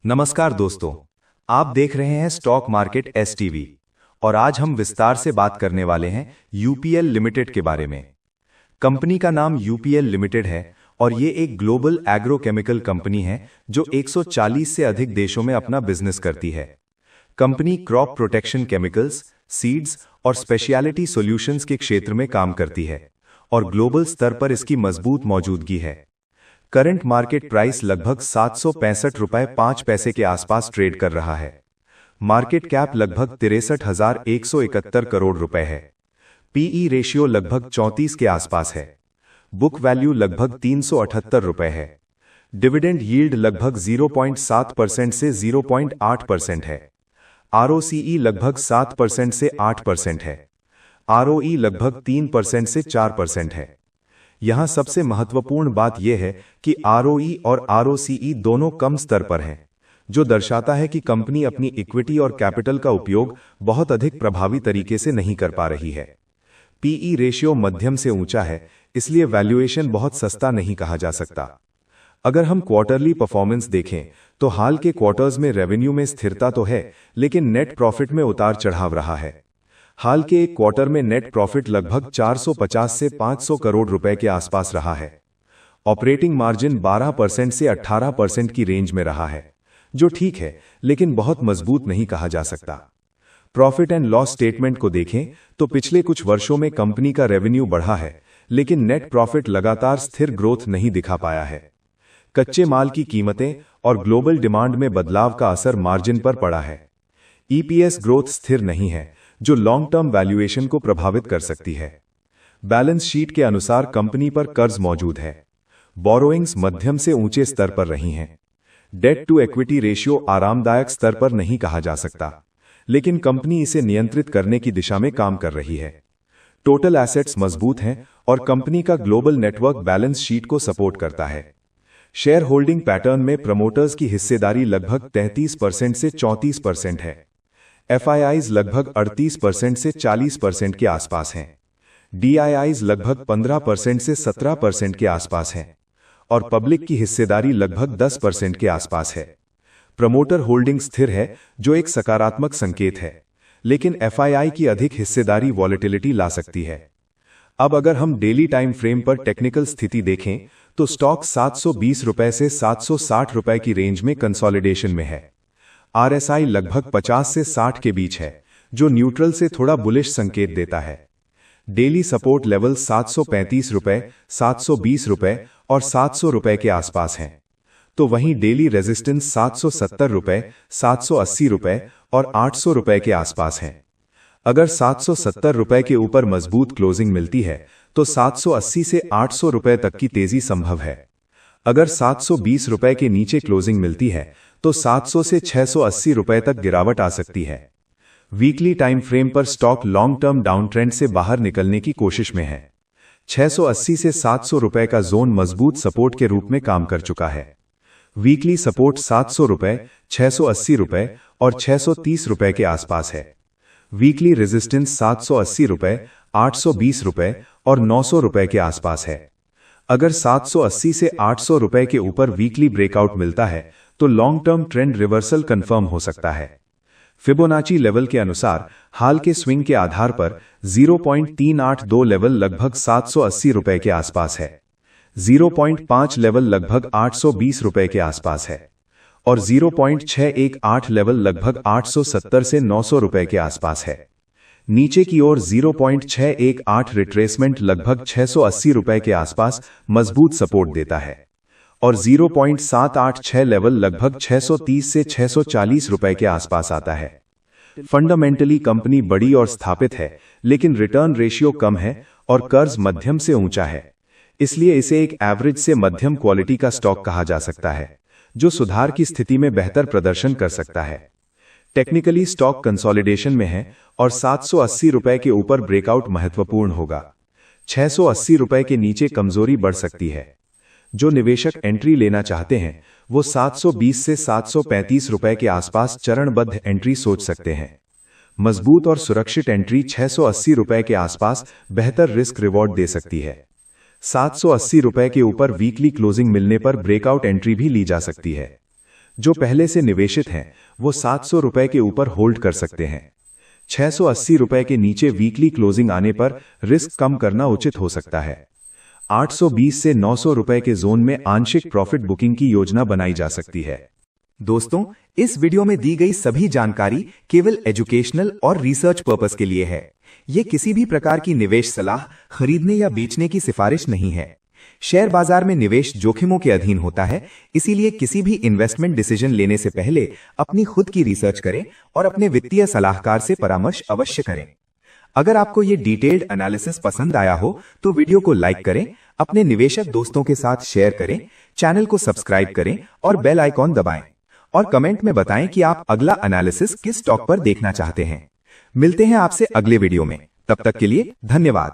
नमस्कार दोस्तों, आप देख रहे हैं स्टॉक मार्केट एसटीवी और आज हम विस्तार से बात करने वाले हैं यूपीएल लिमिटेड के बारे में। कंपनी का नाम यूपीएल लिमिटेड है और ये एक ग्लोबल एग्रोकेमिकल कंपनी है जो 140 से अधिक देशों में अपना बिजनेस करती है। Company crop protection chemicals, seeds और स्पेशलिटी सॉल्यूशंस के क्षेत्र में काम करती है और ग्लोबल स्तर पर इसकी मजबूत मौजूदगी है। करंट मार्केट प्राइस लगभग 765 रुपये 5 पैसे के आसपास ट्रेड कर रहा है। मार्केट कैप लगभग 63,171 करोड़ रुपए है। पीई रेशियो लगभग 34 के आसपास है। बुक वैल्यू लगभग 378 रुपए है। डिविडेंड यील्ड लगभग 0.7% से 0.8% है। आरओसीई लगभग 7% से 8% है। आरओई लगभग 3% से 4% है। यहां सबसे महत्वपूर्ण बात यह है कि आरओई और आरओसीई दोनों कम स्तर पर हैं, जो दर्शाता है कि कंपनी अपनी इक्विटी और कैपिटल का उपयोग बहुत अधिक प्रभावी तरीके से नहीं कर पा रही है। पीई रेशियो मध्यम से ऊंचा है, इसलिए वैल्यूएशन बहुत सस्ता नहीं कहा जा सकता। अगर हम क्वार्टरली परफॉर्मेंस देखें तो हाल के क्वार्टर्स में रेवेन्यू में स्थिरता तो है, लेकिन नेट प्रॉफिट में उतार चढ़ाव रहा है। हाल के एक क्वार्टर में नेट प्रॉफिट लगभग 450 से 500 करोड़ रुपए के आसपास रहा है। ऑपरेटिंग मार्जिन 12% से 18% की रेंज में रहा है, जो ठीक है, लेकिन बहुत मजबूत नहीं कहा जा सकता। प्रॉफिट एंड लॉस स्टेटमेंट को देखें तो पिछले कुछ वर्षों में कंपनी का रेवेन्यू बढ़ा है, लेकिन नेट प्रॉफिट लगातार स्थिर ग्रोथ नहीं दिखा पाया है। कच्चे माल की कीमतें और ग्लोबल डिमांड में बदलाव का असर मार्जिन पर पड़ा है। ईपीएस ग्रोथ स्थिर नहीं है, जो लॉन्ग टर्म वैल्यूएशन को प्रभावित कर सकती है। बैलेंस शीट के अनुसार कंपनी पर कर्ज मौजूद है। बोरोइंग्स मध्यम से ऊंचे स्तर पर रही हैं। डेट टू इक्विटी रेशियो आरामदायक स्तर पर नहीं कहा जा सकता, लेकिन कंपनी इसे नियंत्रित करने की दिशा में काम कर रही है। टोटल एसेट्स मजबूत हैं और कंपनी का ग्लोबल नेटवर्क बैलेंस शीट को सपोर्ट करता है। शेयर होल्डिंग पैटर्न में प्रमोटर्स की हिस्सेदारी लगभग 33% से 34% है। एफआईआईज लगभग 38% से 40% के आसपास हैं। डीआईआईज लगभग 15% से 17% के आसपास हैं और पब्लिक की हिस्सेदारी लगभग 10% के आसपास है। प्रमोटर होल्डिंग स्थिर है, जो एक सकारात्मक संकेत है, लेकिन एफआईआई की अधिक हिस्सेदारी वॉलेटिलिटी ला सकती है। अब अगर हम डेली टाइम फ्रेम पर टेक्निकल स्थिति देखें तो स्टॉक 720 रुपए से 760 रुपए की रेंज में कंसोलिडेशन में है। आरएसआई लगभग 50 से 60 के बीच है, जो न्यूट्रल से थोड़ा बुलिश संकेत देता है। डेली सपोर्ट लेवल 735 रुपए, 720 रुपए और 700 रुपए के आसपास हैं, तो वहीं डेली रेजिस्टेंस 770 रुपए, 780 रुपए और 800 रुपए के आसपास हैं। अगर 770 रुपए के ऊपर मजबूत क्लोजिंग मिलती है तो 780 से 800 रुपए तक की तेजी संभव है। अगर 720 रुपए के नीचे क्लोजिंग मिलती है तो 700 से 680 रुपए तक गिरावट आ सकती है। वीकली टाइम फ्रेम पर stock long term down trend से बाहर निकलने की कोशिश में है। 680 से 700 रुपए का जोन मजबूत सपोर्ट के रूप में काम कर चुका है। वीकली सपोर्ट 700 रुपए, 680 रुपए और 630 रुपए के आसपास है। वीकली रेजिस्टेंस 780 रुपए, 820 रुपए और 900 रुपए के आसपास है। अगर 780 से 800 रुपए के ऊपर वीकली ब्रेकआउट मिलता है तो long term trend reversal confirm हो सकता है। फिबोनाची लेवल के अनुसार हाल के स्विंग के आधार पर 0.382 लेवल लगभग 780 रुपए के आसपास है, 0.5 लेवल लगभग 820 रुपए के आसपास है और 0.618 लेवल लगभग 870 से 900 रुपए के आसपास है। नीचे की ओर 0.618 रिट्रेसमेंट लगभग 680 रुपए के आसपास मजबूत सपोर्ट देता है और 0.786 लेवल लगभग 630 से 640 रुपए के आसपास आता है। फंडामेंटली कंपनी बड़ी और स्थापित है, लेकिन रिटर्न रेशियो कम है और कर्ज मध्यम से ऊंचा है, इसलिए इसे एक एवरेज से मध्यम क्वालिटी का स्टॉक कहा जा सकता है, जो सुधार की स्थिति में बेहतर प्रदर्शन कर सकता है। टेक्निकली स्टॉक कंसोलिडेशन में है और 780 रुपए के ऊपर ब्रेकआउट महत्वपूर्ण होगा। 680 रुपए के नीचे कमजोरी बढ़ सकती है। जो निवेशक एंट्री लेना चाहते हैं वो 720 से 735 रुपए के आसपास चरणबद्ध एंट्री सोच सकते हैं। मजबूत और सुरक्षित एंट्री 680 रुपए के आसपास बेहतर रिस्क रिवॉर्ड दे सकती है। 780 रुपए के ऊपर वीकली क्लोजिंग मिलने पर ब्रेकआउट एंट्री भी ली जा सकती है। जो पहले से निवेशित हैं वो 700 रुपए के ऊपर होल्ड कर सकते हैं। 680 रुपए के नीचे वीकली क्लोजिंग आने पर रिस्क कम करना उचित हो सकता है। 820 से 900 रुपए के जोन में आंशिक प्रॉफिट बुकिंग की योजना बनाई जा सकती है। दोस्तों, इस वीडियो में दी गई सभी जानकारी केवल एजुकेशनल और रिसर्च पर्पस के लिए है। ये किसी भी प्रकार की निवेश सलाह, खरीदने या बेचने की सिफारिश नहीं है। शेयर बाजार में निवेश जोखिमों के अधीन होता है, इसीलिए किसी भी इन्वेस्टमेंट डिसीजन लेने से पहले अपनी खुद की रिसर्च करें और अपने वित्तीय सलाहकार से परामर्श अवश्य करें। अगर आपको ये डिटेल्ड एनालिसिस पसंद आया हो तो वीडियो को लाइक करें, अपने निवेशक दोस्तों के साथ शेयर करें, चैनल को सब्सक्राइब करें और बेल आइकॉन दबाएं और कमेंट में बताएं कि आप अगला एनालिसिस किस स्टॉक पर देखना चाहते हैं। मिलते हैं आपसे अगले वीडियो में, तब तक के लिए धन्यवाद।